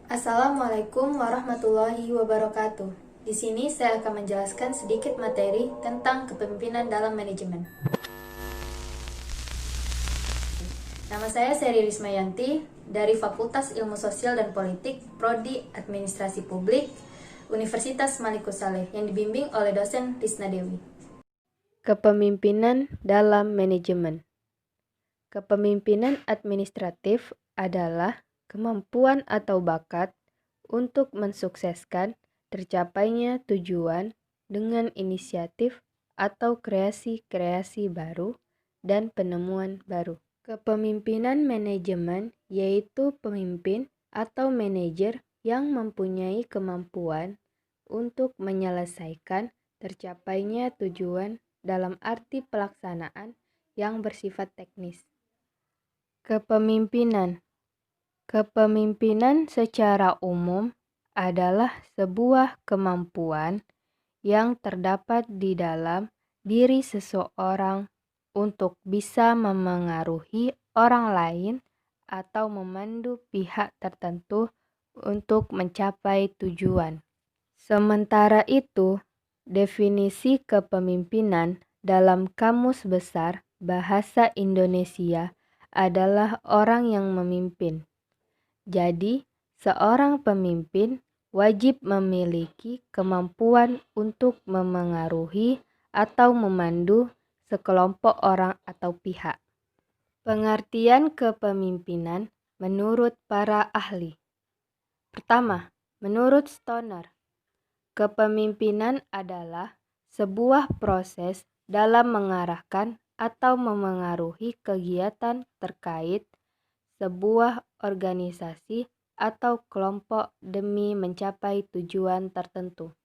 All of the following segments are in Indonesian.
Assalamualaikum warahmatullahi wabarakatuh. Di sini saya akan menjelaskan sedikit materi tentang kepemimpinan dalam manajemen. Nama saya Seri Rismayanti dari Fakultas Ilmu Sosial dan Politik, Prodi Administrasi Publik, Universitas Malikus Saleh yang dibimbing oleh dosen Risna Dewi. Kepemimpinan dalam manajemen. Kepemimpinan administratif adalah kemampuan atau bakat untuk mensukseskan tercapainya tujuan dengan inisiatif atau kreasi-kreasi baru dan penemuan baru. Kepemimpinan manajemen yaitu pemimpin atau manajer yang mempunyai kemampuan untuk menyelesaikan tercapainya tujuan dalam arti pelaksanaan yang bersifat teknis. Kepemimpinan. Kepemimpinan secara umum adalah sebuah kemampuan yang terdapat di dalam diri seseorang untuk bisa memengaruhi orang lain atau memandu pihak tertentu untuk mencapai tujuan. Sementara itu, definisi kepemimpinan dalam Kamus Besar Bahasa Indonesia adalah orang yang memimpin. Jadi, seorang pemimpin wajib memiliki kemampuan untuk memengaruhi atau memandu sekelompok orang atau pihak. Pengertian kepemimpinan menurut para ahli. Pertama, menurut Stoner, kepemimpinan adalah sebuah proses dalam mengarahkan atau memengaruhi kegiatan terkait sebuah organisasi atau kelompok demi mencapai tujuan tertentu.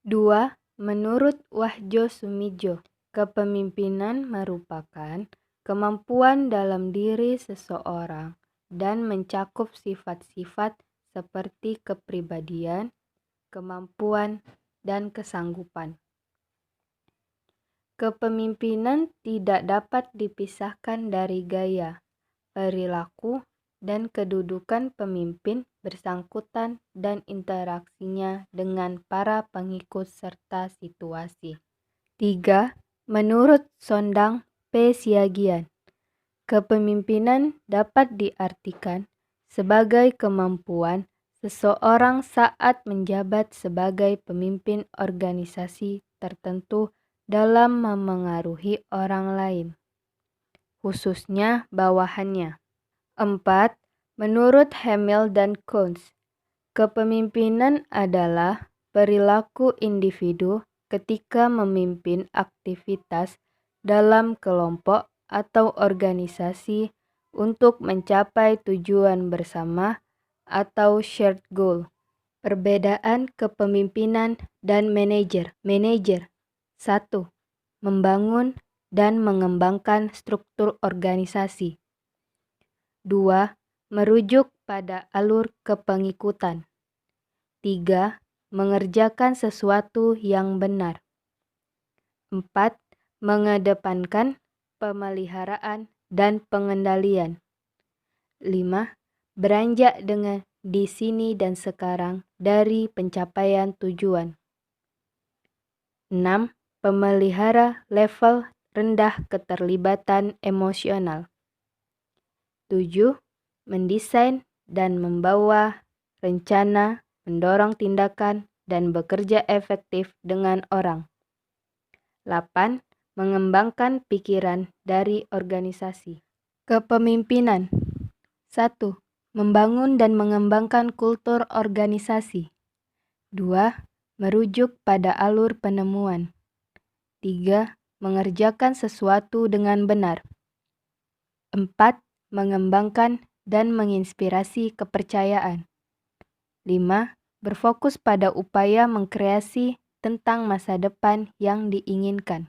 2. Menurut Wahjo Sumijo, kepemimpinan merupakan kemampuan dalam diri seseorang dan mencakup sifat-sifat seperti kepribadian, kemampuan, dan kesanggupan. Kepemimpinan tidak dapat dipisahkan dari gaya, perilaku, dan kedudukan pemimpin bersangkutan dan interaksinya dengan para pengikut serta situasi. 3. Menurut Sondang P. Siagian, kepemimpinan dapat diartikan sebagai kemampuan seseorang saat menjabat sebagai pemimpin organisasi tertentu dalam memengaruhi orang lain, khususnya bawahannya. 4. Menurut Hamill dan Coons, kepemimpinan adalah perilaku individu ketika memimpin aktivitas dalam kelompok atau organisasi untuk mencapai tujuan bersama atau shared goal. Perbedaan kepemimpinan dan manajer. Manajer 1. Membangun dan mengembangkan struktur organisasi. 2. Merujuk pada alur kepengikutan. 3. Mengerjakan sesuatu yang benar. 4. Mengedepankan pemeliharaan dan pengendalian. 5. Beranjak dengan di sini dan sekarang dari pencapaian tujuan. 6. Pemelihara level rendah keterlibatan emosional. 7. Mendesain dan membawa rencana, mendorong tindakan, dan bekerja efektif dengan orang. 8. Mengembangkan pikiran dari organisasi. Kepemimpinan. 1. Membangun dan mengembangkan kultur organisasi. 2. Merujuk pada alur penemuan. 3. Mengerjakan sesuatu dengan benar. 4. Mengembangkan dan menginspirasi kepercayaan. 5. Berfokus pada upaya mengkreasi tentang masa depan yang diinginkan.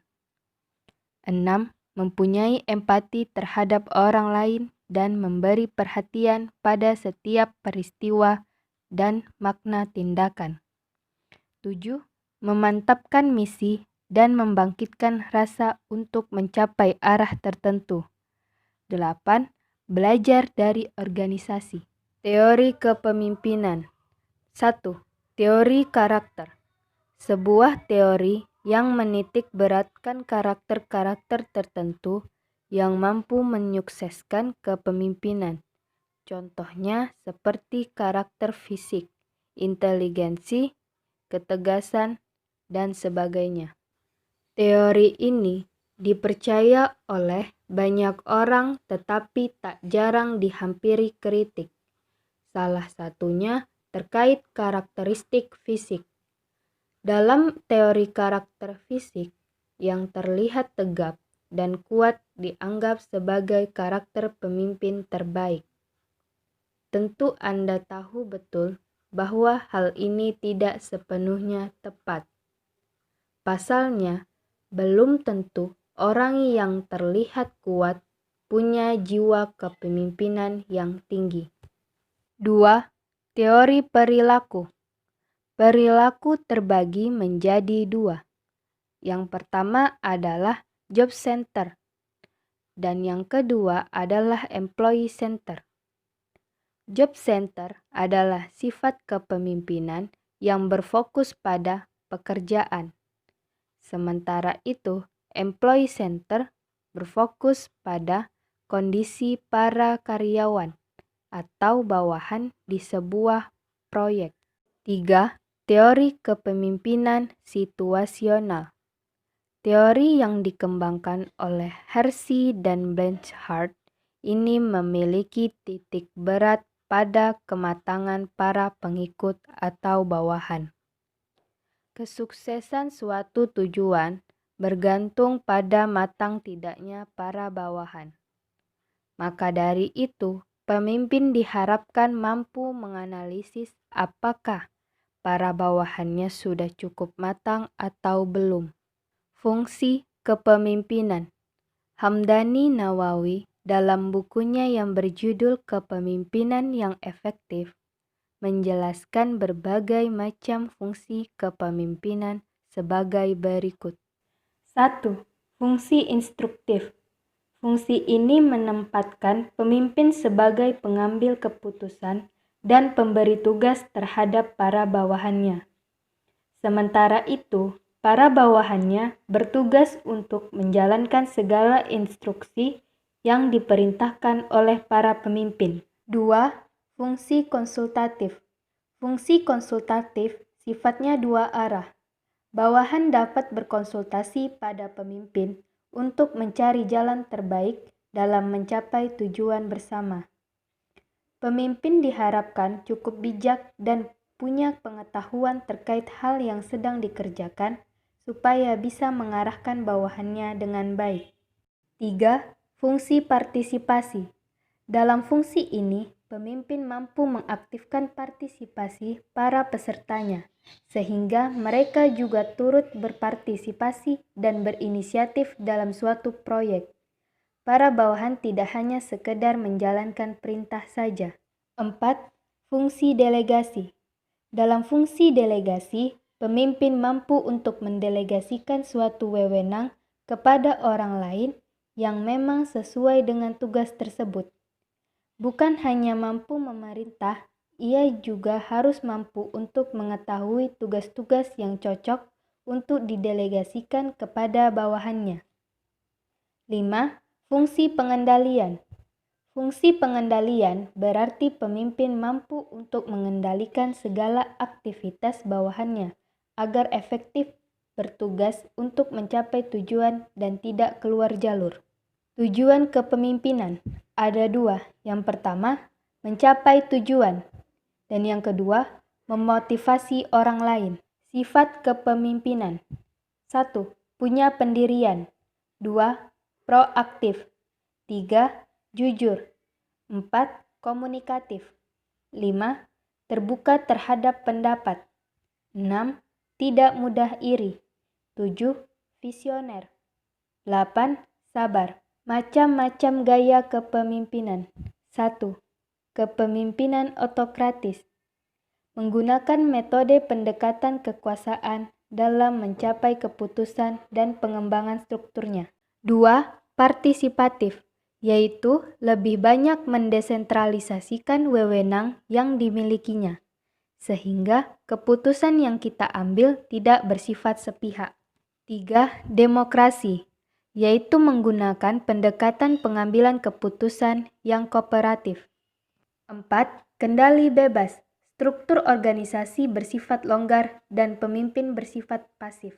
6. Mempunyai empati terhadap orang lain dan memberi perhatian pada setiap peristiwa dan makna tindakan. 7. Memantapkan misi dan membangkitkan rasa untuk mencapai arah tertentu. 8. Belajar dari organisasi. Teori kepemimpinan. 1. Teori karakter. Sebuah teori yang menitik beratkan karakter-karakter tertentu yang mampu menyukseskan kepemimpinan. Contohnya seperti karakter fisik, inteligensi, ketegasan, dan sebagainya. Teori ini dipercaya oleh banyak orang tetapi tak jarang dihampiri kritik. Salah satunya terkait karakteristik fisik. Dalam teori karakter fisik, yang terlihat tegap dan kuat dianggap sebagai karakter pemimpin terbaik. Tentu Anda tahu betul bahwa hal ini tidak sepenuhnya tepat. Pasalnya, belum tentu orang yang terlihat kuat punya jiwa kepemimpinan yang tinggi. 2. Teori perilaku. Perilaku terbagi menjadi dua. Yang pertama adalah job center dan yang kedua adalah employee center. Job center adalah sifat kepemimpinan yang berfokus pada pekerjaan. Sementara itu, employee center berfokus pada kondisi para karyawan atau bawahan di sebuah proyek. 3. Teori kepemimpinan situasional. Teori yang dikembangkan oleh Hersey dan Blanchard ini memiliki titik berat pada kematangan para pengikut atau bawahan. Kesuksesan suatu tujuan bergantung pada matang tidaknya para bawahan. Maka dari itu, pemimpin diharapkan mampu menganalisis apakah para bawahannya sudah cukup matang atau belum. Fungsi kepemimpinan. Hamdani Nawawi dalam bukunya yang berjudul Kepemimpinan yang Efektif menjelaskan berbagai macam fungsi kepemimpinan sebagai berikut. 1. Fungsi instruktif. Fungsi ini menempatkan pemimpin sebagai pengambil keputusan dan pemberi tugas terhadap para bawahannya. Sementara itu, para bawahannya bertugas untuk menjalankan segala instruksi yang diperintahkan oleh para pemimpin. 2. Fungsi konsultatif. Fungsi konsultatif sifatnya dua arah. Bawahan dapat berkonsultasi pada pemimpin untuk mencari jalan terbaik dalam mencapai tujuan bersama. Pemimpin diharapkan cukup bijak dan punya pengetahuan terkait hal yang sedang dikerjakan supaya bisa mengarahkan bawahannya dengan baik. 3. Fungsi partisipasi. Dalam fungsi ini, pemimpin mampu mengaktifkan partisipasi para pesertanya, sehingga mereka juga turut berpartisipasi dan berinisiatif dalam suatu proyek. Para bawahan tidak hanya sekedar menjalankan perintah saja. 4. Fungsi delegasi. Dalam fungsi delegasi, pemimpin mampu untuk mendelegasikan suatu wewenang kepada orang lain yang memang sesuai dengan tugas tersebut. Bukan hanya mampu memerintah, ia juga harus mampu untuk mengetahui tugas-tugas yang cocok untuk didelegasikan kepada bawahannya. 5. Fungsi pengendalian. Fungsi pengendalian berarti pemimpin mampu untuk mengendalikan segala aktivitas bawahannya agar efektif bertugas untuk mencapai tujuan dan tidak keluar jalur. Tujuan kepemimpinan ada dua. Yang pertama, mencapai tujuan. Dan yang kedua, memotivasi orang lain. Sifat kepemimpinan. 1. Punya pendirian. 2. Proaktif. 3. Jujur. 4. Komunikatif. 5. Terbuka terhadap pendapat. 6. Tidak mudah iri. 7. Visioner. 8. Sabar. Macam-macam gaya kepemimpinan. 1. Kepemimpinan otokratis. Menggunakan metode pendekatan kekuasaan dalam mencapai keputusan dan pengembangan strukturnya. 2. Partisipatif, yaitu lebih banyak mendesentralisasikan wewenang yang dimilikinya, sehingga keputusan yang kita ambil tidak bersifat sepihak. 3. Demokrasi, yaitu menggunakan pendekatan pengambilan keputusan yang kooperatif. 4. Kendali bebas, struktur organisasi bersifat longgar dan pemimpin bersifat pasif.